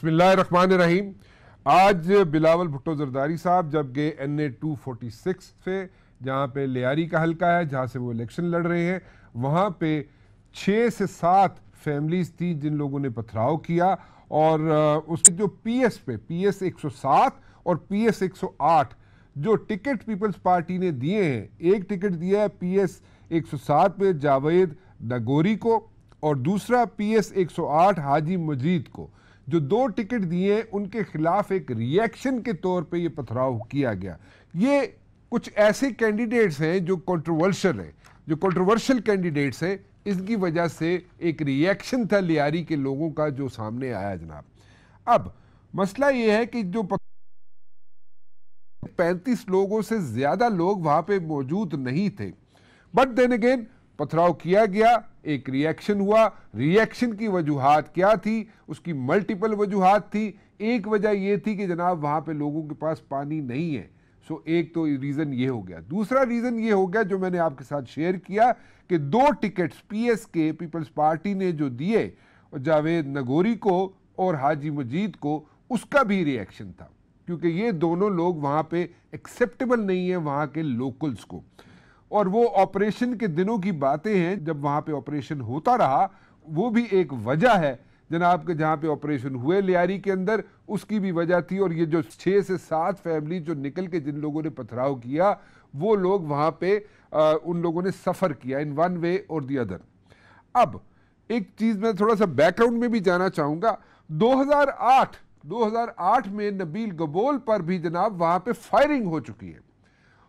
बिस्मिल्लाहिर्रहमानिर्रहीम। आज बिलावल भुट्टो जरदारी साहब जब गए NA 246 से, जहाँ पे लियारी का हल्का है, जहाँ से वो इलेक्शन लड़ रहे हैं, वहाँ पे 6 से 7 फैमिलीज थी जिन लोगों ने पथराव किया। और उसके जो PS पे PS 107 और PS 108 जो टिकट पीपल्स पार्टी ने दिए हैं, एक टिकट दिया है PS 107 पे जावेद नगोरी को और दूसरा PS 108 हाजी मजीद को। जो 2 टिकट दिए हैं उनके खिलाफ एक रिएक्शन के तौर पे ये पथराव किया गया। ये कुछ ऐसे कैंडिडेट्स हैं जो कंट्रोवर्शियल हैं, जो कंट्रोवर्शियल कैंडिडेट्स हैं, इसकी वजह से एक रिएक्शन था लियारी के लोगों का जो सामने आया जनाब। अब मसला ये है कि जो 35 लोगों से ज्यादा लोग वहां पे मौजूद नहीं थे, बट देन अगेन पथराव किया गया, एक रिएक्शन हुआ। रिएक्शन की वजूहात क्या थी? उसकी मल्टीपल वजूहात थी। एक वजह यह थी कि जनाब वहां पे लोगों के पास पानी नहीं है। सो एक तो रीज़न ये हो गया। दूसरा रीज़न ये हो गया जो मैंने आपके साथ शेयर किया कि 2 टिकट्स PS के पीपल्स पार्टी ने जो दिए जावेद नगोरी को और हाजी मजीद को, उसका भी रिएक्शन था, क्योंकि ये दोनों लोग वहां पे एक्सेप्टेबल नहीं है वहां के लोकल्स को। और वो ऑपरेशन के दिनों की बातें हैं जब वहां पे ऑपरेशन होता रहा, वो भी एक वजह है जनाब के जहां पे ऑपरेशन हुए लियारी के अंदर, उसकी भी वजह थी। और ये जो 6 से 7 फैमिली जो निकल के जिन लोगों ने पथराव किया, वो लोग वहां पे उन लोगों ने सफर किया इन वन वे और दी अदर। अब एक चीज मैं थोड़ा सा बैकग्राउंड में भी जाना चाहूंगा। 2008 में नबील गबोल पर भी जनाब वहां पे फायरिंग हो चुकी है।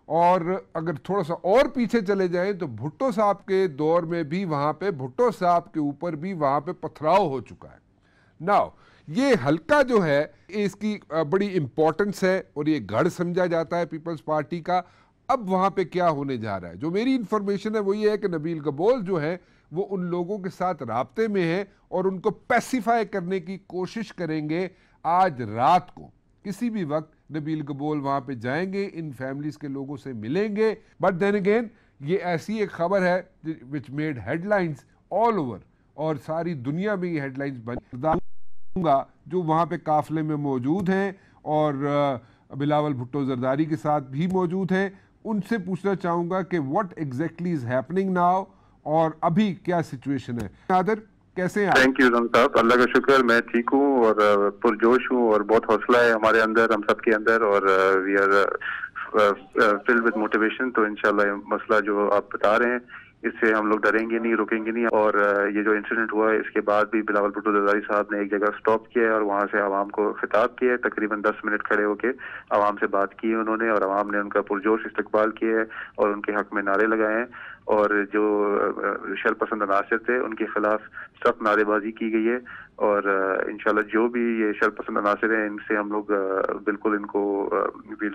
और अगर थोड़ा सा और पीछे चले जाएं तो भुट्टो साहब के दौर में भी वहां पे भुट्टो साहब के ऊपर भी वहां पे पथराव हो चुका है। नाउ ये हल्का जो है इसकी बड़ी इंपॉर्टेंस है और ये गढ़ समझा जाता है पीपल्स पार्टी का। अब वहां पे क्या होने जा रहा है, जो मेरी इंफॉर्मेशन है वो ये है कि नबील गबोल जो है वो उन लोगों के साथ राब्ते में है और उनको पैसिफाई करने की कोशिश करेंगे। आज रात को किसी भी वक्त नबील गबोल वहां पे जाएंगे, इन फैमिलीज के लोगों से मिलेंगे। बट देन अगेन ये ऐसी एक खबर है which made headlines all over, और सारी दुनिया में ये हेडलाइंस बनूंगा जो वहां पे काफिले में मौजूद हैं और बिलावल भुट्टो जरदारी के साथ भी मौजूद हैं। उनसे पूछना चाहूंगा कि what exactly is happening now और अभी क्या सिचुएशन है। नादर कैसे हैं? थैंक यू रम साहब, अल्लाह का शुक्र, मैं ठीक हूँ और पुरजोश हूँ और बहुत हौसला है हमारे अंदर, हम सब के अंदर, और we are filled with motivation. तो इंशाल्लाह मसला जो आप बता रहे हैं इससे हम लोग डरेंगे नहीं, रुकेंगे नहीं। और ये जो इंसिडेंट हुआ है इसके बाद भी बिलावल भुट्टो जरदारी साहब ने एक जगह स्टॉप किया है और वहां से आवाम को खिताब किया है। तकरीबन 10 मिनट खड़े होकर आवाम से बात की है उन्होंने और आवाम ने उनका पुरजोश इस्तकबाल किया है और उनके हक में नारे लगाए हैं। और जो शर पसंद अनासर थे उनके खिलाफ सख्त नारेबाजी की गई है। और इंशाल्लाह जो भी ये शर पसंद अनासर हैं इनसे हम लोग बिल्कुल इनको will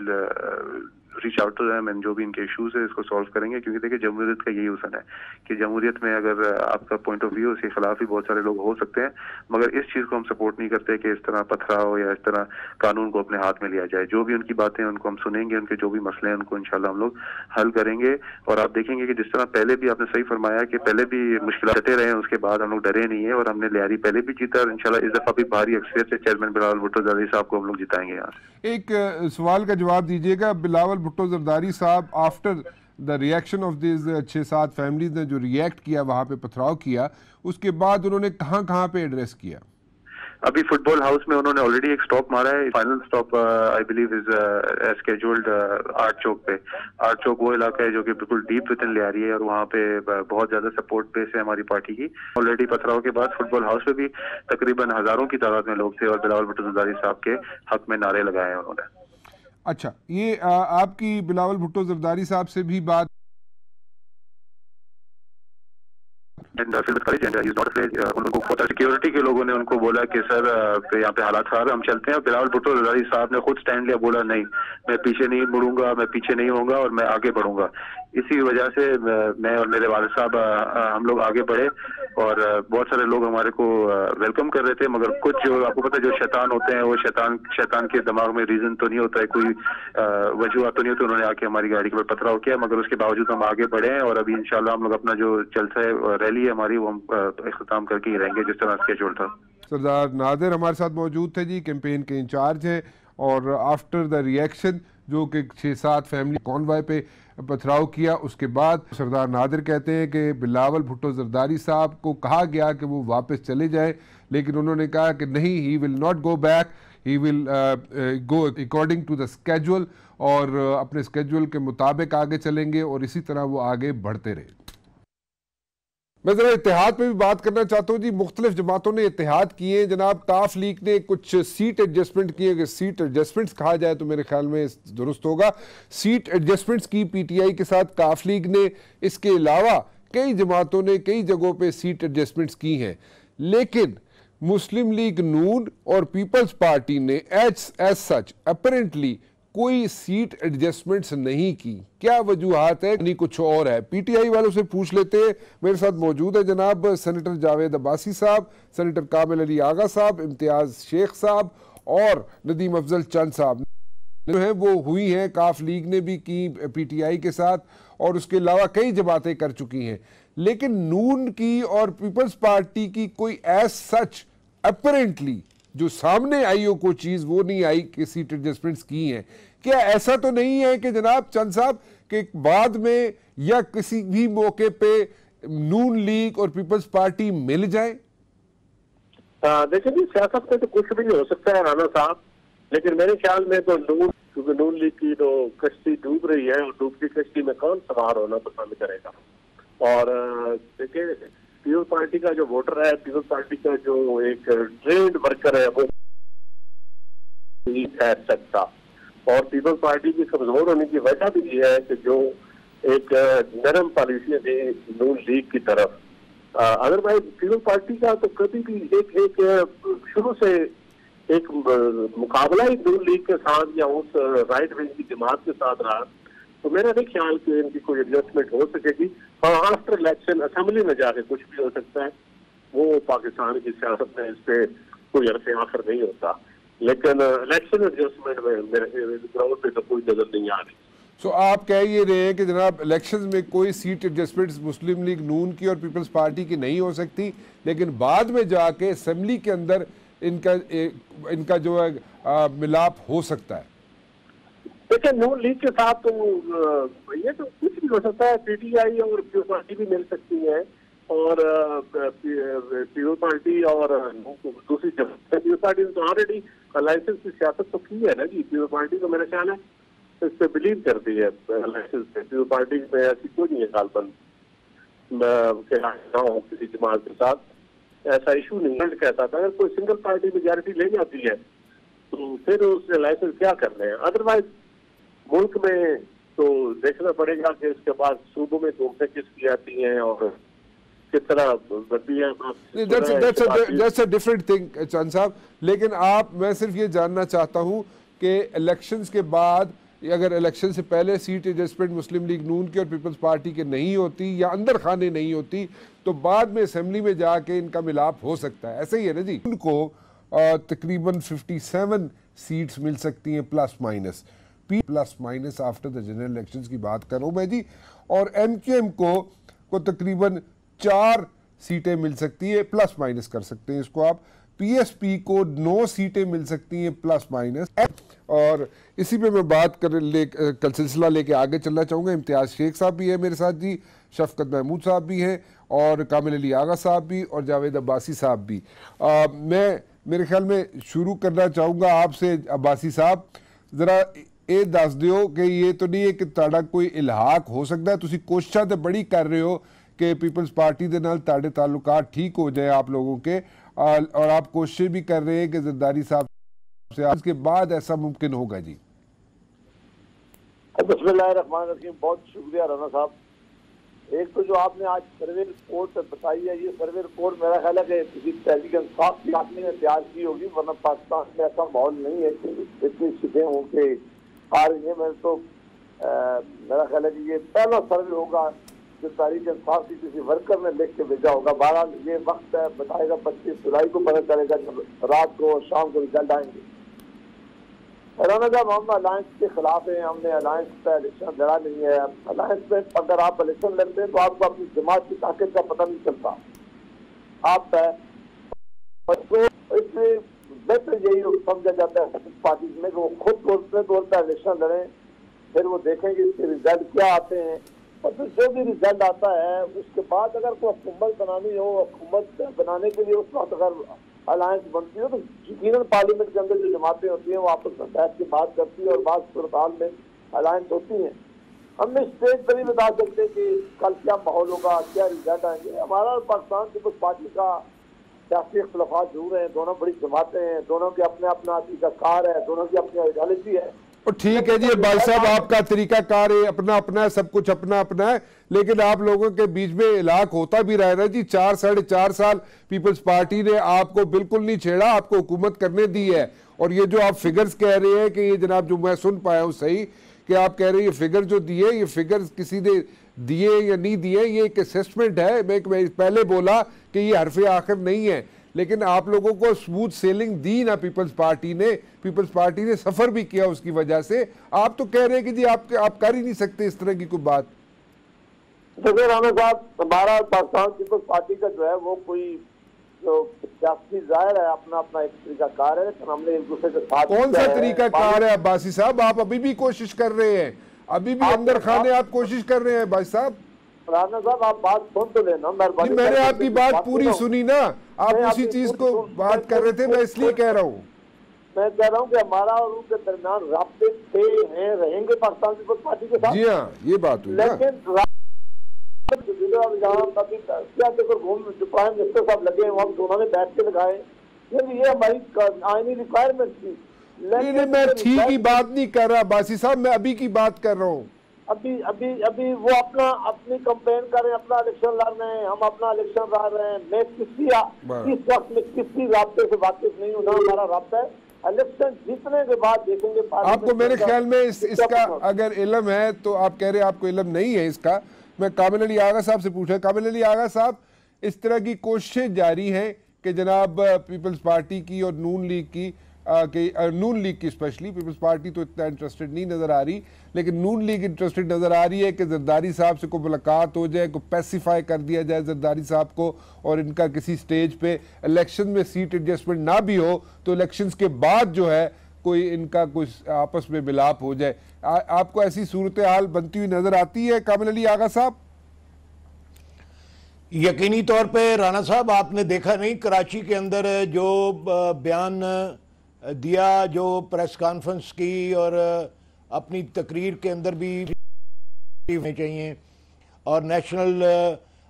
reach out to them and जो भी इनके इश्यूज है इसको सॉल्व करेंगे। क्योंकि देखिए जमहूरियत का यही हुसन है कि जमहूरियत में अगर आपका पॉइंट ऑफ व्यू उसके खिलाफ ही बहुत सारे लोग हो सकते हैं, मगर इस चीज को हम सपोर्ट नहीं करते कि इस तरह पथराव या इस तरह कानून को अपने हाथ में लिया जाए। जो भी उनकी बातें हैं उनको हम सुनेंगे, उनके जो भी मसले हैं उनको इंशाल्लाह हम लोग हल करेंगे। और आप देखेंगे कि जिस तरह पहले भी आपने सही फरमाया कि पहले भी मुश्किल डटे रहे हैं, उसके बाद हम लोग डरे नहीं है और हमने लियारी पहले भी जीता और इंशाल्लाह इस दफा भी भारी अक्सरियत से चेयरमैन बिलावल भुट्टो जरदारी साहब को हम लोग जिताएंगे। यहाँ से एक सवाल का जवाब दीजिएगा। बिलावल भुट्टो जरदारी साहब after the reaction of this 6-7 families ने जो रिएक्ट किया, वहां पे पथराव किया, उसके बाद उन्होंने कहां पे एड्रेस किया? अभी फुटबॉल हाउस में उन्होंने ऑलरेडी एक स्टॉप मारा है। Final stop I believe is scheduled art Chowk पे। आर्ट चौक वो इलाका है जो कि बिल्कुल डीप विद इन लियारी है और वहाँ पे बहुत ज्यादा सपोर्ट बेस है हमारी पार्टी की। ऑलरेडी पथराव के बाद फुटबॉल हाउस पे भी तकरीबन हजारों की तादाद में लोग थे और बिलावल भुट्टो जरदारी साहब के हक में नारे लगाए हैं उन्होंने। अच्छा, ये आपकी बिलावल भुट्टो जरदारी साहब से भी बात सिक्योरिटी के लोगों ने उनको बोला कि सर यहाँ पे हालात खराब है, हम चलते हैं। बिलावल भुट्टो जरदारी साहब ने खुद स्टैंड लिया, बोला नहीं मैं पीछे नहीं मुड़ूंगा, मैं पीछे नहीं होऊंगा और मैं आगे बढ़ूंगा। इसी वजह से मैं और मेरे वालिद साहब हम लोग आगे बढ़े और बहुत सारे लोग हमारे को वेलकम कर रहे थे। मगर कुछ जो आपको पता है जो शैतान होते हैं वो शैतान के दिमाग में रीजन तो नहीं होता है, कोई वजूहत तो नहीं होती। उन्होंने आके हमारी गाड़ी के ऊपर पथराव किया, मगर उसके बावजूद हम आगे बढ़े हैं और अभी इंशाल्लाह हम लोग अपना जो जलसा है रैली है हमारी वो हम इख्तिताम करके ही रहेंगे जिस तरह स्केड्यूल था। सरदार नादिर हमारे साथ मौजूद थे जी, कैंपेन के इंचार्ज हैं। और आफ्टर द रिएक्शन जो कि 6-7 फैमिली कॉन्वॉय पे पथराव किया, उसके बाद सरदार नादिर कहते हैं कि बिलावल भुट्टो जरदारी साहब को कहा गया कि वो वापस चले जाएं, लेकिन उन्होंने कहा कि नहीं, he will not go back, he will go according to the schedule, और अपने स्केड्यूल के मुताबिक आगे चलेंगे, और इसी तरह वो आगे बढ़ते रहे। मैं ज़रा इत्तेहाद पे भी बात करना चाहता हूँ जी। मुख्तलिफ जमातों ने इत्तेहाद किए जनाब। काफ लीग ने कुछ सीट एडजस्टमेंट किए, अगर सीट एडजस्टमेंट्स कहा जाए तो मेरे ख्याल में दुरुस्त होगा। सीट एडजस्टमेंट्स की पीटीआई के साथ काफ लीग ने, इसके अलावा कई जमातों ने कई जगहों पे सीट एडजस्टमेंट्स की हैं, लेकिन मुस्लिम लीग नून और पीपल्स पार्टी ने एज सच अपरेंटली कोई सीट एडजस्टमेंट्स नहीं की। क्या वजूहात है? नहीं कुछ और है। पीटीआई वालों से पूछ लेते हैं। मेरे साथ मौजूद है जनाब सेनेटर जावेद अब्बासी साहब, सेनेटर कामिल अली आगा साहब, इम्तियाज शेख साहब और नदीम अफजल चंद साहब जो है वो हुई हैं। काफ लीग ने भी की पीटीआई के साथ, और उसके अलावा कई जमातें कर चुकी हैं, लेकिन नून की और पीपल्स पार्टी की कोई एज सच अपरेंटली जो सामने आई हो कोई चीज वो नहीं आई कि सीट एडजस्टमेंट्स की हैं। क्या ऐसा तो नहीं है कि जनाब चंद साहब के बाद में या किसी भी मौके पे नून लीग और पीपल्स पार्टी मिल जाए? देखिए जी, सियासत में तो कुछ भी नहीं हो सकता है राना साहब, लेकिन मेरे ख्याल में तो क्योंकि नून लीग की तो कश्ती डूब रही है, और डूबती कश्ती में कौन सवार होना पसंद करेगा। और देखिए, पीपल्स पार्टी का जो वोटर है, पीपल्स पार्टी का जो एक ट्रेंड वर्कर है, वो है सकता, और पीपल्स पार्टी की कमजोर होने की वजह भी ये है कि जो एक नरम पॉलिसी थी नून लीग की तरफ। अदरवाइज पीपल्स पार्टी का तो कभी भी एक शुरू से एक मुकाबला ही नून लीग के साथ या उस राइट विंग की जमात के साथ रहा, तो मेरा नहीं ख्याल कि इनकी कोई एडजस्टमेंट हो सकेगी। हाँ, आफ्टर इलेक्शन असेंबली में जाके कुछ भी हो सकता है, वो पाकिस्तान की सियासत में इस पे कोई अरसे आखिर नहीं होता, लेकिन इलेक्शन एडजस्टमेंट में मेरे ग्राउंड पे तो कोई नजर नहीं आ रही। सो आप कह ये रहे हैं कि जनाब इलेक्शंस में कोई सीट एडजस्टमेंट्स मुस्लिम लीग नून की और पीपल्स पार्टी की नहीं हो सकती, लेकिन बाद में जाके असेंबली के अंदर इनका जो है मिलाप हो सकता है। देखिए, नून लीग के साथ तो ये तो कुछ भी हो सकता है। पीटीआई और पीपल्स पार्टी भी मिल सकती है, और पीपल्स पार्टी और दूसरी पीपल्स पार्टी ने तो ऑलरेडी लाइसेंस की सियासत तो की है ना जी। पीपल्स पार्टी तो मेरा ख्याल है इस पे बिलीव करती है लाइसेंस पे। पीपल्स पार्टी में ऐसी कोई नहीं है कालबंद हो किसी जमात के साथ, ऐसा इशू नहीं है। कहता था अगर कोई सिंगल पार्टी मेजॉरिटी ले जाती है तो फिर उसने लाइसेंस क्या करने हैं। अदरवाइज मुल्क में तो देखना पड़ेगा कि इसके बाद सूबों में घूमने किसकी आती हैं और किस तरह बढ़ती है। That's a different thing चंद साहब, लेकिन मैं सिर्फ ये जानना चाहता हूँ कि इलेक्शंस के बाद, अगर इलेक्शन से पहले सीट एडजस्टमेंट मुस्लिम लीग नून की और पीपल्स पार्टी के नहीं होती या अंदर खाने नहीं होती, तो बाद में असेंबली में जाके इनका मिलाप हो सकता है, ऐसे ही है ना जी। उनको तकरीबन 57 सीट्स मिल सकती हैं plus minus after the general elections की बात कर रहा हूँ मैं जी। और एमक्यूएम को तकरीबन 4 सीटें मिल सकती है, प्लस माइनस कर सकते हैं इसको आप। पीएसपी को 9 सीटें मिल सकती हैं प्लस माइनस। और इसी पे मैं बात कल सिलसिला लेके आगे चलना चाहूँगा। इम्तियाज शेख साहब भी है मेरे साथ जी, शफकत महमूद साहब भी हैं, और कामिल अली आगा साहब भी, और जावेद अब्बासी साहब भी। मैं मेरे ख्याल में शुरू करना चाहूँगा आपसे अब्बासी साहब, ज़रा ये दस दियो कि ये तो नहीं है कि तुहाडा कोई इल्हाक हो सकता है, तुसी कोशिशां तो बड़ी कर रहे हो कि पीपल्स पार्टी के नाल तुहाडे ताल्लुकात ठीक हो जाए आप लोगों के, और आप कोशिश भी कर रहे हैं कि जरदारी साहब से इसके बाद ऐसा मुमकिन होगा जी। बिस्मिल्लाहिर्रहमानिर्रहीम, बहुत शुक्रिया राना साहब। एक तो जो आपने आज सर्वे रिपोर्ट बताई है, ये सर्वे रिपोर्ट मेरा ख्याल है कि किसी तहरीक इंसाफ की आपने तैयार की होगी, वरना पाकिस्तान में ऐसा माहौल नहीं है कि इतनी चीजें हों के आ रही है। मैं तो मेरा ख्याल है कि ये पहला सर्वे होगा जो तहरीक इंसाफ की किसी वर्कर ने लिख के भेजा होगा। बहरहाल ये वक्त है, बताएगा 25 जुलाई को पता चलेगा जब रात को और शाम को रिजल्ट आएंगे। राना साहब, हम अलायंस के खिलाफ हैं, हमने अलायंस पर इलेक्शन लड़ा नहीं है। अलायंस में अगर आप इलेक्शन लड़ते हैं तो आपको अपनी जमात की ताकत का पता नहीं चलता। आप इसलिए बेहतर यही समझा जाता है पार्टी में कि वो खुद तौर पर इलेक्शन लड़ें, फिर वो देखेंगे इसके रिजल्ट क्या आते हैं, और फिर जो भी रिजल्ट आता है उसके बाद अगर कोई हुकूमत बनानी हो, हुकूमत बनाने के लिए उस वक्त अगर अलायंस बनती हो तो यकीनन पार्लियामेंट के अंदर जो जमातें होती हैं वो आपस में बैठ के बात करती है और बात सूरत में अलायंस होती हैं। हम इस स्टेज पर ही बता सकते कि कल क्या माहौल होगा, क्या रिजल्ट आएंगे। हमारा पाकिस्तान पीपल्स पार्टी का सियासी इख्तलाफात जरूर हैं, दोनों बड़ी जमातें हैं, दोनों के अपने अपना तरीकाकार है, दोनों की अपनी आइडियोलॉजी है। और ठीक है जी भाई साहब, आपका तरीकाकार है, अपना अपना है, सब कुछ अपना अपना है, लेकिन आप लोगों के बीच में इलाक होता भी रह रहा है जी। 4-4.5 साल पीपल्स पार्टी ने आपको बिल्कुल नहीं छेड़ा, आपको हुकूमत करने दी है। और ये जो आप फिगर्स कह रहे हैं कि ये जनाब जो मैं सुन पाया हूँ सही कि आप कह रहे हैं ये फिगर जो दिए, ये फिगर किसी ने दिए या नहीं दिए, ये एक असेसमेंट है। मैं पहले बोला कि ये हरफ आखिर नहीं है, लेकिन आप लोगों को स्मूथ सेलिंग दी ना पीपल्स पार्टी ने सफर भी किया उसकी वजह से। आप तो कह रहे हैं कि जी आप कर ही नहीं सकते इस तरह की कोई बात। देखिए राणा साहब, हमारा पाकिस्तान पीपल्स पार्टी का जो है वो कोई जो सियासी जाहिर है अपना अपना एक तरीकाकार है, लेकिन हमने एक दूसरे के साथ कौन सा तरीकाकार है अब्बासी साहब? आप अभी भी कोशिश कर रहे हैं, अभी भी अंदर खाने आप कोशिश कर रहे हैं भाई साहब। राणा साहब आप बात सुन तो लेना, मेहरबानी। मैंने आपकी बात पूरी सुनी ना, आप उसी चीज को बात कर रहे थे, मैं इसलिए कह रहा हूँ। मैं कह रहा हूँ कि हमारा और उनके दरमियान राब्ते थे हैं, रहेंगे पाकिस्तान पीपल्स पार्टी के साथ। जी हाँ, ये बात हुई ना। लेकिन जो प्राइम मिनिस्टर साहब लगे वहाँ उन्होंने बैठ के लगाए, ये हमारी आईनी रिक्वायरमेंट थी। नहीं, मैं ठीक ही बात नहीं कर रहा बासी साहब, मैं अभी की बात कर रहा हूँ। अभी वो अपनी कंपेन कर रहे हैं, अपना इलेक्शन लड़ रहे हैं, हम अपना इलेक्शन लड़ रहे हैं। मैं इस वक्त में किसी राब्ते से वाकिफ नहीं हूँ, ना हमारा राब्ता है। इलेक्शन जीतने के बाद देखेंगे। आपको मेरे ख्याल में इसका अगर इल्म है तो आप कह रहे हैं आपको इल्म नहीं है इसका। मैं कामिल अली आगा साहब से पूछा, कामिल अली आगा साहब, इस तरह की कोशिशें जारी हैं कि जनाब पीपल्स पार्टी की और नून लीग की नून लीग की स्पेशली, पीपल्स पार्टी तो इतना इंटरेस्टेड नहीं नज़र आ रही, लेकिन नून लीग इंटरेस्टेड नज़र आ रही है कि जरदारी साहब से कोई मुलाकात हो जाए, कोई पैसिफाई कर दिया जाए जरदारी साहब को, और इनका किसी स्टेज पे इलेक्शन में सीट एडजस्टमेंट ना भी हो तो इलेक्शंस के बाद जो है कोई इनका कोई आपस में मिलाप हो जाए। आपको ऐसी सूरत हाल बनती हुई नज़र आती है कामिल अली आगा साहब? यकीनी तौर पे राणा साहब, आपने देखा नहीं कराची के अंदर जो बयान दिया, जो प्रेस कॉन्फ्रेंस की और अपनी तकरीर के अंदर भी होने चाहिए, और नेशनल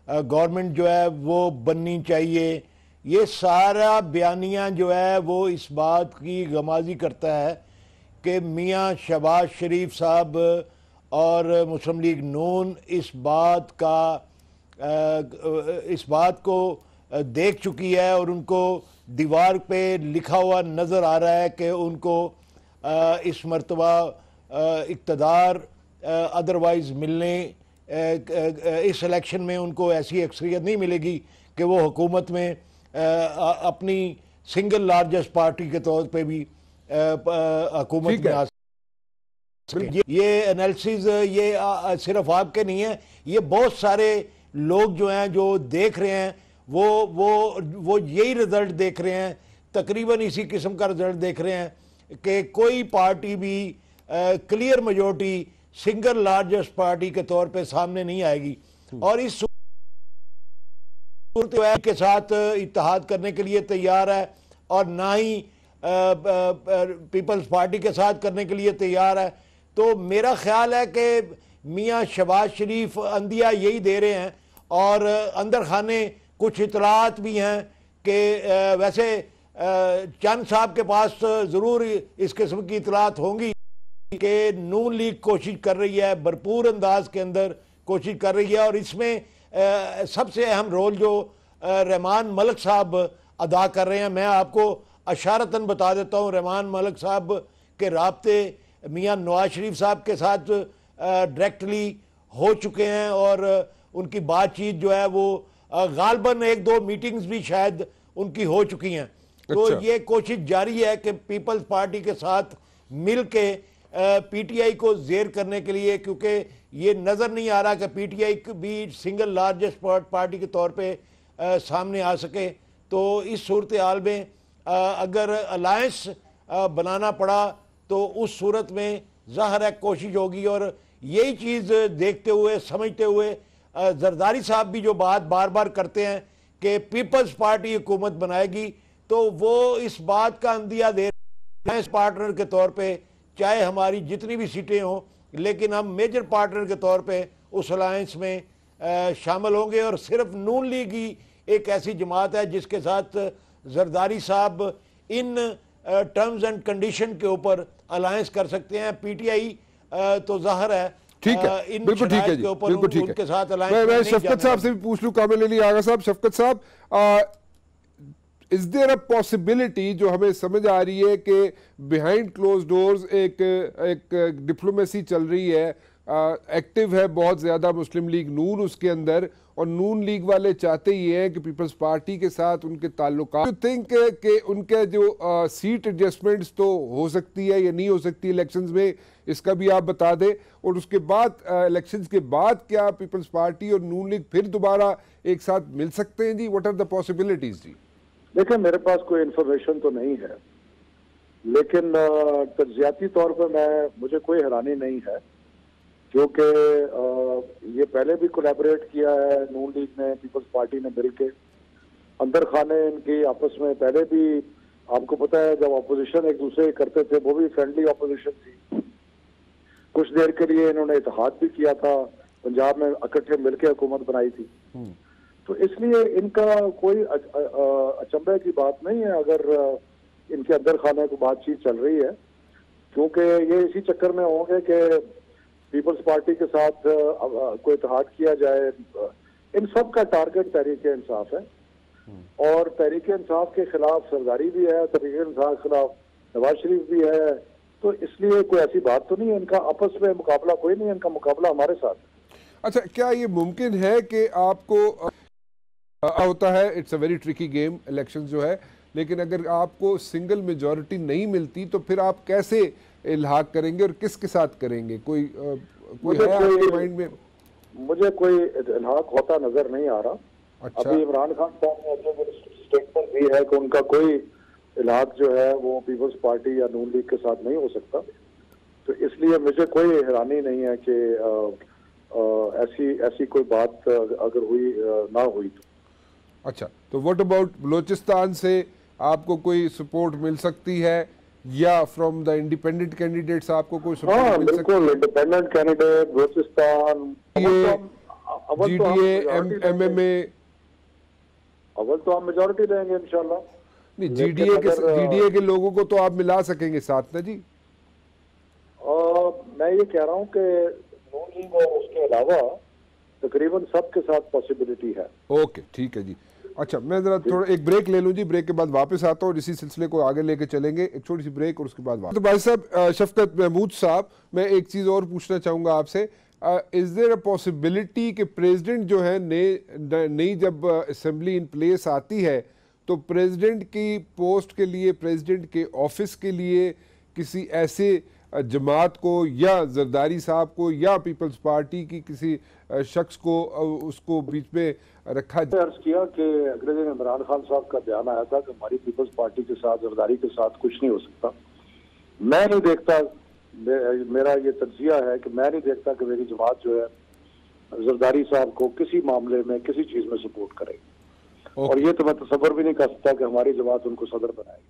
गवर्नमेंट जो है वो बननी चाहिए। ये सारा बयानिया जो है वो इस बात की गमाजी करता है कि मियाँ शहबाज शरीफ साहब और मुस्लिम लीग नून इस बात को देख चुकी है और उनको दीवार पे लिखा हुआ नज़र आ रहा है कि उनको इस मर्तबा इक़्तिदार अदरवाइज़ मिलने इस इलेक्शन में उनको ऐसी अक्सरियत नहीं मिलेगी कि वो हुकूमत में अपनी सिंगल लार्जेस्ट पार्टी के तौर पे भी हुकूमत में आ सके। ये एनालिसिस ये सिर्फ आपके नहीं है, ये बहुत सारे लोग जो हैं जो देख रहे हैं वो यही रिजल्ट देख रहे हैं, तकरीबन इसी किस्म का रिजल्ट देख रहे हैं कि कोई पार्टी भी clear majority single largest party के तौर पे सामने नहीं आएगी, और इस के साथ इत्तेहाद करने के लिए तैयार है और ना ही पीपल्स पार्टी के साथ करने के लिए तैयार है। तो मेरा ख्याल है कि मियाँ शहबाज शरीफ अंदिया यही दे रहे हैं, और अंदर खाने कुछ इतलात भी हैं कि वैसे चंद साहब के पास ज़रूर इस किस्म की इतलात होंगी कि नून लीग कोशिश कर रही है, भरपूर अंदाज के अंदर कोशिश कर रही है, और इसमें सबसे अहम रोल जो रहमान मलिक साहब अदा कर रहे हैं। मैं आपको अशारतन बता देता हूँ, रहमान मलिक साहब के राब्ते मियाँ नवाज शरीफ साहब के साथ डायरेक्टली हो चुके हैं, और उनकी बातचीत जो है वो गालबन 1-2 मीटिंग्स भी शायद उनकी हो चुकी हैं। तो ये कोशिश जारी है कि पीपल्स पार्टी के साथ मिल के पीटीआई को जेर करने के लिए, क्योंकि ये नज़र नहीं आ रहा कि पीटीआई भी सिंगल लार्जेस्ट पार्टी के तौर पे सामने आ सके। तो इस सूरत हाल में अगर अलायंस बनाना पड़ा तो उस सूरत में ज़ाहिर है कोशिश होगी। और यही चीज़ देखते हुए समझते हुए जरदारी साहब भी जो बात बार बार करते हैं कि पीपल्स पार्टी हुकूमत बनाएगी, तो वो इस बात का अंदिया दे रहे हैं पार्टनर के तौर पे, चाहे हमारी जितनी भी सीटें हों, लेकिन हम मेजर पार्टनर के तौर पे उस अलायंस में शामिल होंगे। और सिर्फ नून लीग ही एक ऐसी जमात है जिसके साथ जरदारी साहब इन टर्म्स एंड कंडीशन के ऊपर अलायंस कर सकते हैं। पीटीआई तो जाहिर है ठीक है, बिल्कुल ठीक है जी, बिल्कुल ठीक है। उनके साथ मैं शफकत साहब से भी पूछ लूं, कामिल अली आगा साहब, शफकत साहब, इज देयर अ पॉसिबिलिटी, जो हमें समझ आ रही है कि बिहाइंड क्लोज डोर्स एक डिप्लोमेसी चल रही है, एक्टिव है बहुत ज्यादा मुस्लिम लीग नून उसके अंदर, और नून लीग वाले चाहते ही हैं कि पीपल्स पार्टी के साथ उनके ताल्लुकात, यू थिंक कि उनके जो सीट एडजस्टमेंट्स तो हो सकती है या नहीं हो सकती इलेक्शंस में, इसका भी आप बता दें। और उसके बाद इलेक्शंस के बाद क्या पीपल्स पार्टी और नून लीग फिर दोबारा एक साथ मिल सकते हैं जी? व्हाट आर द पॉसिबिलिटीज जी? देखिए, मेरे पास कोई इन्फॉर्मेशन तो नहीं है, लेकिन तज्जियाती तौर पर मुझे कोई हैरानी नहीं है, क्योंकि ये पहले भी कोलैबोरेट किया है नून लीग ने, पीपल्स पार्टी ने मिलके। अंदर खाने इनकी आपस में पहले भी, आपको पता है, जब अपोजिशन एक दूसरे करते थे वो भी फ्रेंडली अपोजिशन थी। कुछ देर के लिए इन्होंने इत्तेहाद भी किया था, पंजाब में इकट्ठे मिलकर हुकूमत बनाई थी। तो इसलिए इनका कोई अचंभे की बात नहीं है अगर इनके अंदर खाने को बातचीत चल रही है, क्योंकि ये इसी चक्कर में होंगे कि पीपल्स पार्टी के साथ कोई इत्तेहाद किया जाए। इन सब का टारगेट तहरीक इंसाफ है, और तहरीक इंसाफ के खिलाफ सरदारी भी है, तहरीक इंसाफ के खिलाफ नवाज शरीफ भी है। तो इसलिए कोई ऐसी बात तो नहीं है, इनका आपस में मुकाबला कोई नहीं है, इनका मुकाबला हमारे साथ है। अच्छा, क्या ये मुमकिन है कि आपको होता है, it's a very tricky game election जो है, लेकिन अगर आपको सिंगल मेजॉरिटी नहीं मिलती तो फिर आप कैसे इल्हाक करेंगे और किसके साथ करेंगे? कोई है आपके माइंड में? मुझे कोई इल्हाक होता नजर नहीं आ रहा। अच्छा। अभी इमरान खान साहब ने अपने स्टेटमेंट भी है कि उनका कोई इल्हाक जो है वो पीपल्स पार्टी या नून लीग के साथ नहीं हो सकता। तो इसलिए मुझे कोई हैरानी नहीं है कि ऐसी कोई बात अगर हुई ना हुई तो। अच्छा, तो व्हाट अबाउट बलोचिस्तान से आपको कोई सपोर्ट मिल सकती है, या फ्रॉम द इंडिपेंडेंट कैंडिडेट्स आपको कोई सपोर्ट मिल सकती है? बिल्कुल, independent candidate, Balochistan, GDA, MMA, अव्वल तो हम मेजॉरिटी देंगे इंशाल्लाह। नहीं, जीडीए के लोगों को तो आप मिला सकेंगे साथ ना जी? मैं ये कह रहा हूँ कि नून लीग और उसके अलावा तकरीबन सबके साथ पॉसिबिलिटी है। ओके, ठीक है जी। अच्छा, मैं जरा थोड़ा एक ब्रेक ले लूँ जी, ब्रेक के बाद वापस आता हूँ और इसी सिलसिले को आगे लेके चलेंगे। एक छोटी सी ब्रेक और उसके बाद वापस। तो भाई साहब, शफकत महमूद साहब, मैं एक चीज़ और पूछना चाहूँगा आपसे, इज देयर अ पॉसिबिलिटी कि प्रेसिडेंट जो है नई जब असेंबली इन प्लेस आती है तो प्रेसिडेंट की पोस्ट के लिए, प्रेसिडेंट के ऑफिस के लिए किसी ऐसे जमात को या जरदारी साहब को या पीपल्स पार्टी की किसी शख्स को उसको बीच में रखा जाए? अर्ज किया कि अगले दिन इमरान खान साहब का बयान आया था कि हमारी पीपल्स पार्टी के साथ, जरदारी के साथ कुछ नहीं हो सकता। मैं नहीं देखता, मेरा ये तज्जिया है कि मैं नहीं देखता कि मेरी जमात जो है जरदारी साहब को किसी मामले में, किसी चीज में सपोर्ट करेगी। और ये तो मैं तसव्वुर भी नहीं कर सकता कि हमारी जमात उनको सदर बनाएगी।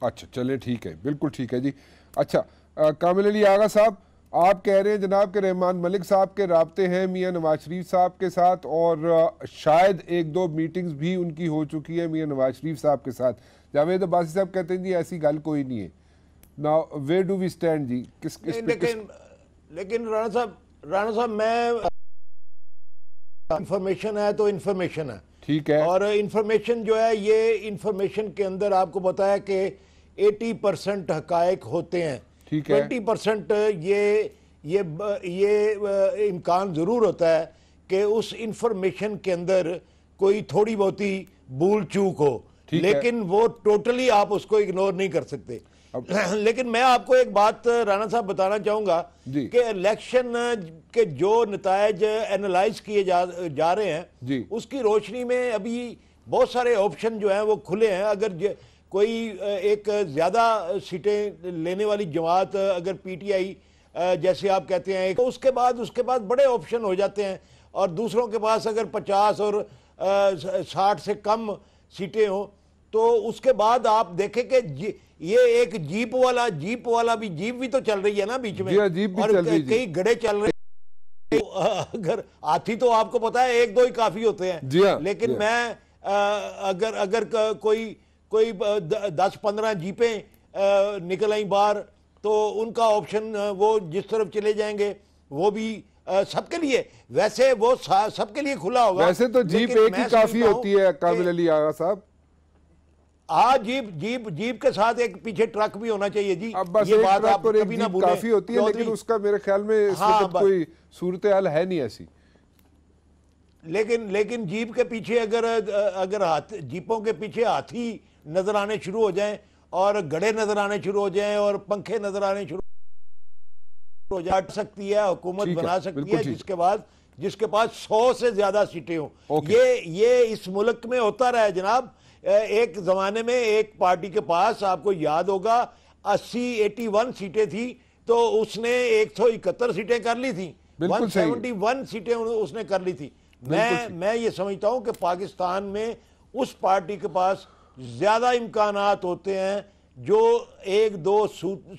अच्छा, चले, ठीक है, बिल्कुल ठीक है जी। अच्छा, कामिल अली आगा साहब, आप कह रहे हैं जनाब के रहमान मलिक साहब के राब्ते हैं मियां नवाज शरीफ साहब के साथ, और शायद एक दो मीटिंग्स भी उनकी हो चुकी है मियां नवाज शरीफ साहब के साथ। जावेद अब्बासी साहब कहते हैं जी ऐसी गल कोई नहीं है। Now where do we stand जी? लेकिन राणा साहब, मैं इंफॉर्मेशन है तो इंफॉर्मेशन है, ठीक है, और इंफॉर्मेशन जो है, ये इंफॉर्मेशन के अंदर आपको बताया कि 80% हकायक होते हैं, 20% ये इम्कान ज़रूर होता है कि उस इंफॉर्मेशन के अंदर कोई थोड़ी बहुती भूल चूक हो, लेकिन वो टोटली आप उसको इग्नोर नहीं कर सकते। लेकिन मैं आपको एक बात राणा साहब बताना चाहूँगा कि इलेक्शन के जो नतायज एनालाइज किए जा रहे हैं, उसकी रोशनी में अभी बहुत सारे ऑप्शन जो हैं वो खुले हैं। अगर कोई एक ज़्यादा सीटें लेने वाली जमात अगर पीटीआई जैसे आप कहते हैं तो उसके बाद बड़े ऑप्शन हो जाते हैं, और दूसरों के पास अगर 50 और 60 से कम सीटें हो तो उसके बाद आप देखें कि ये एक जीप वाला जीप भी तो चल रही है ना बीच में, और कई गड़े चल रहे हैं। अगर हाथी तो आपको पता है 1-2 ही काफी होते हैं, लेकिन मैं अगर कोई 10-15 जीपें निकल आई बाहर तो उनका ऑप्शन वो जिस तरफ चले जाएंगे वो भी सबके लिए, वैसे वो सबके लिए खुला होगा। वैसे तो जीप एक ही काफी होती है कामिल अली आगा साहब। हाँ, जीप के साथ एक पीछे ट्रक भी होना चाहिए जी। अब बस ये बात आप कभी ना भूलें, काफी होती है, लेकिन उसका मेरे ख्याल में कोई सूरत हाल है नहीं ऐसी। लेकिन जीप के पीछे अगर जीपों के पीछे हाथी नजर आने शुरू हो जाएं और गड़े नजर आने शुरू हो जाएं और पंखे नजर आने शुरू हो जाए सकती है, हुकूमत बना सकती है जिसके पास 100 से ज्यादा सीटें हो। ये इस मुल्क में होता रहा है जनाब। एक जमाने में एक पार्टी के पास, आपको याद होगा, 81 सीटें थी तो उसने 171 सीटें कर ली थी, 171 सीटें उसने कर ली थी। मैं ये समझता हूं कि पाकिस्तान में उस पार्टी के पास ज्यादा इम्कानात होते हैं जो 1-2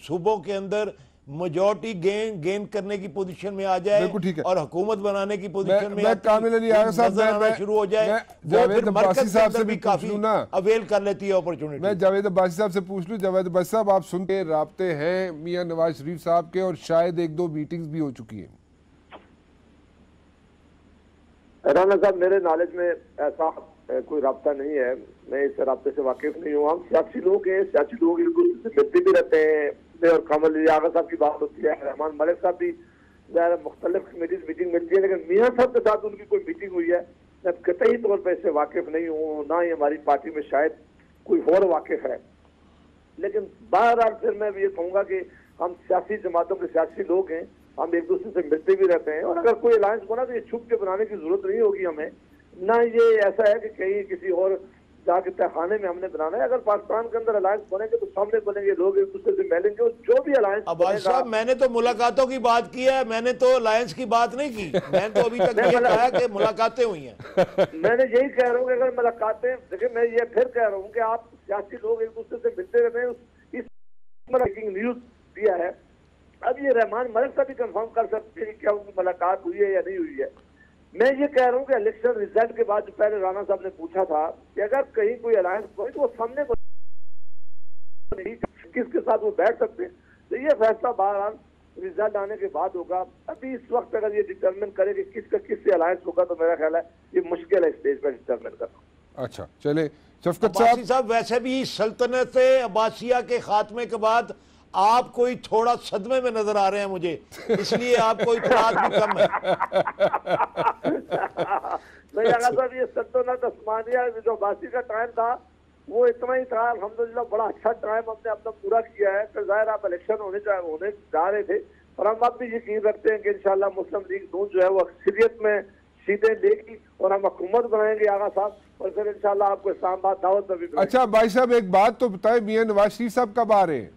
सूबों के अंदर मेजॉरिटी गेन करने की पोजीशन में आ जाए और हुकूमत बनाने की पोजीशन में कामिल अली आगा साहब शुरू हो जाए, जावेद अब्बासी साहब से भी काफी अवेल कर लेती है अपॉर्चुनिटी। मैं जावेद अब्बासी साहब से पूछ लूं। जावेद अब्बासी साहब, आप सुनते राब्ते हैं मियां नवाज शरीफ साहब के और शायद 1-2 मीटिंग्स भी हो चुकी है। राना साहब, मेरे नॉलेज में ऐसा कोई राब्ता नहीं है, मैं इस राब्ते से वाकिफ नहीं हूँ। हम सियासी लोग हैं, सियासी लोग एक दूसरे से मिलते भी रहते हैं और कामिल अली आगा साहब की बात होती है, रहमान मलिक साहब भी मुख्तलिफ कमेटीज मीटिंग मिलती है, लेकिन मियाँ साहब के साथ उनकी कोई मीटिंग हुई है मैं कतई तौर पर इससे वाकिफ नहीं हूँ, ना ही हमारी पार्टी में शायद कोई और वाकिफ है। लेकिन बहरहाल फिर मैं ये कहूँगा कि हम सियासी जमातों के सियासी लोग हैं, हम एक दूसरे से मिलते भी रहते हैं, और अगर कोई अलायंस बना तो ये छुप के बनाने की जरूरत नहीं होगी हमें, ना ये ऐसा है कि कहीं किसी और जाके तहखाने में हमने बनाना है। अगर पाकिस्तान के अंदर अलायंस बनेंगे तो सामने बनेंगे, लोग एक दूसरे से मिलेंगे, जो भी अलायंस अब्बास साहब, मैंने तो मुलाकातों की बात की है, मैंने तो अलायंस की बात नहीं की। मैंने तो अभी तक ये कहा कि मुलाकातें हुई हैं। मैंने यही कह रहा हूँ कि अगर मुलाकातें, देखिए मैं ये फिर कह रहा हूँ कि आप सियासी लोग एक दूसरे से मिलते रहते हैं, इस न्यूज दिया है। अब ये रहमान मलिक साहब भी कंफर्म कर सकते हैं कि क्या उनकी मुलाकात हुई है या नहीं हुई है। मैं ये कह रहा हूँ कि इलेक्शन रिजल्ट के बाद जो पहले राणा साहब ने पूछा था कि अगर कहीं कोई अलायंस हो तो वो सामने को किसके साथ वो बैठ सकते हैं, तो ये फैसला बहरहाल रिजल्ट आने के बाद होगा। अभी इस वक्त अगर ये डिटरमिन करे कि किसका किससे अलायंस होगा तो मेरा ख्याल है ये मुश्किल है स्टेज पर डिटरमिन करना। अच्छा, चले शफकत साहब, वैसे भी सल्तनत अब्बासिया के खात्मे के बाद आप कोई थोड़ा सदमे में नजर आ रहे हैं मुझे, इसलिए आपको इतलात भी कम है। साहब, ये सल्तनत उस्मानिया जो अब्बासी का टाइम था वो इतना ही था, अल्हम्दुलिल्लाह बड़ा अच्छा टाइम हमने अपना पूरा किया है। फिर जाहिर आप इलेक्शन होने जा रहे थे, और हम अब भी यकीन रखते हैं कि इंशाल्लाह मुस्लिम लीग नून जो है वो अक्सरियत में सीटें लेगी और हम हुकूमत बनाएंगे आगा साहब, और फिर इंशाल्लाह आपको इस्लामाबाद दावत में भी। अच्छा भाई साहब, एक बात तो बताए, मियां नवाज शरीफ साहब कब आ रहे हैं?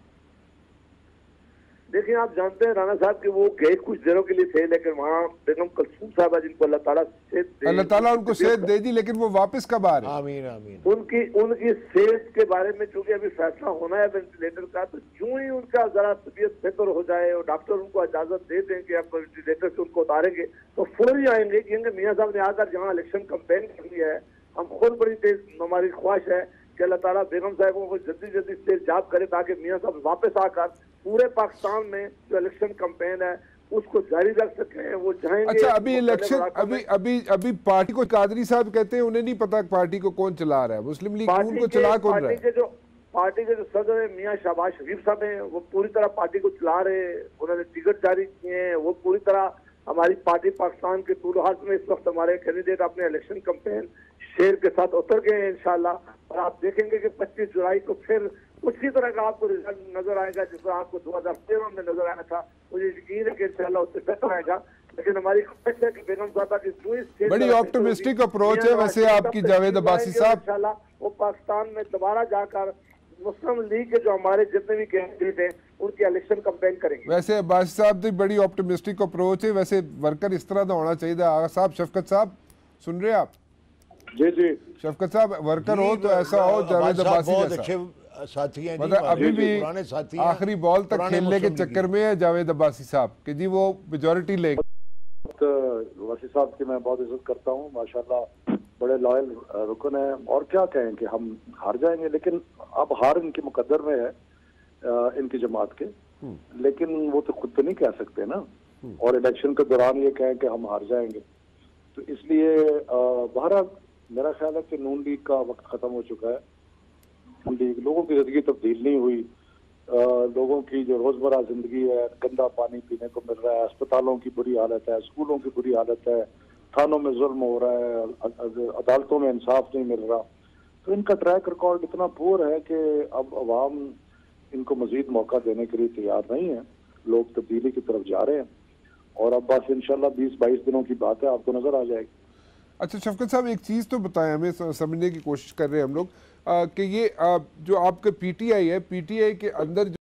देखिए, आप जानते हैं राणा साहब कि वो गए कुछ दिनों के लिए थे, लेकिन वहाँ बेगम कलसूम साहब जिनको अल्लाह ताला उनको सेहत दे दी, लेकिन वो वापस कब आ रहे हैं? आमीन आमीन। उनकी सेहत के बारे में चूंकि अभी फैसला होना है वेंटिलेटर का, तो यूं ही उनका जरा तबीयत बेहतर हो जाए और डॉक्टर उनको इजाजत दे दें कि आप वेंटिलेटर से उनको उतारेंगे तो फौरी आएंगे। क्योंकि मियाँ साहब ने आकर जहाँ इलेक्शन कैंपेन करनी है, हम खुद बड़ी तेज हमारी ख्वाहिश है कि अल्लाह ताला बेगम साहब को जल्दी इस्तेजाब करे ताकि मियाँ साहब वापस आकर पूरे पाकिस्तान में जो इलेक्शन कैंपेन है उसको जारी रख सकें। वो चाहेंगे। अच्छा, अभी इलेक्शन अभी पार्टी को कादरी साहब कहते हैं उन्हें नहीं पता पार्टी को कौन चला रहा है, मुस्लिम लीग नून को चला कौन रहा है? पार्टी के जो सदर है मियाँ शहबाज शरीफ साहब हैं, वो पूरी तरह पार्टी को चला रहे हैं, उन्होंने टिकट जारी किए हैं, वो पूरी तरह हमारी पार्टी पाकिस्तान के तूल हाथ में इस वक्त हमारे कैंडिडेट अपने इलेक्शन कैंपेन शेर के साथ उतर गए हैं इंशाल्लाह। और आप देखेंगे कि 25 जुलाई को फिर उसी तरह का आपको रिजल्ट नजर आएगा जिस आपको 2013 में नजर आया था। मुझे यकीन है कि इंशाल्लाह उससे बेहतर आएगा, लेकिन हमारी ख्वाहिश है कि बेगम साहबा की बड़ी ऑप्टिमिस्टिक अप्रोच है वैसे आपकी जावेद अब्बासी साहब। इंशाल्लाह वो पाकिस्तान में दोबारा जाकर मुस्लिम लीग के जो हमारे जितने भी कैंडिडेट हैं उनकी इलेक्शन कैंपेन करेंगे। वैसे अब्बासी साहब की बड़ी ऑप्टिमिस्टिक अप्रोच है, वैसे वर्कर इस तरह का होना चाहिए। आगा साहब, शफकत साहब सुन रहे हैं आप? जी जी शफकत साहब, वर्कर हो तो ऐसा हो जावेद अब्बासी बहुत जैसा। अच्छे साथी हैं, मतलब अभी भी पुराने साथी हैं, आखिरी बॉल तक पुराने खेलने के मुस्लिम लीग। चक्कर में है जावेद अब्बासी साहब कि जी वो मेजोरिटी लेंगे। वसी साहब की मैं बहुत इज्जत करता हूँ, माशाल्लाह बड़े लॉयल रुकन है। और क्या कहें कि हम हार जाएंगे, लेकिन अब हार इनके मुकद्दर में है, इनकी जमात के, लेकिन वो तो खुद तो नहीं कह सकते ना, और इलेक्शन के दौरान ये कहें कि हम हार जाएंगे। तो इसलिए बहरहाल मेरा ख्याल है कि नून लीग का वक्त खत्म हो चुका है। नून लीग, लोगों की जिंदगी तब्दील नहीं हुई, लोगों की जो रोजमर्रा जिंदगी है, गंदा पानी पीने को मिल रहा है, अस्पतालों की बुरी हालत है, स्कूलों की बुरी हालत है, थानों में जुल्म हो रहा है, अदालतों में इंसाफ नहीं मिल रहा। तो इनका ट्रैक रिकॉर्ड इतना पुअर है कि अब अवाम इनको मजीद मौका देने के लिए तैयार नहीं है। लोग तब्दीली की तरफ जा रहे हैं, और अब बस इंशाल्लाह 20-22 दिनों की बात है, आपको नजर आ जाएगी। अच्छा शफकत साहब, एक चीज़ तो बताएं, हमें समझने की कोशिश कर रहे हैं हम लोग कि ये जो आपका पीटीआई है, पीटीआई के अंदर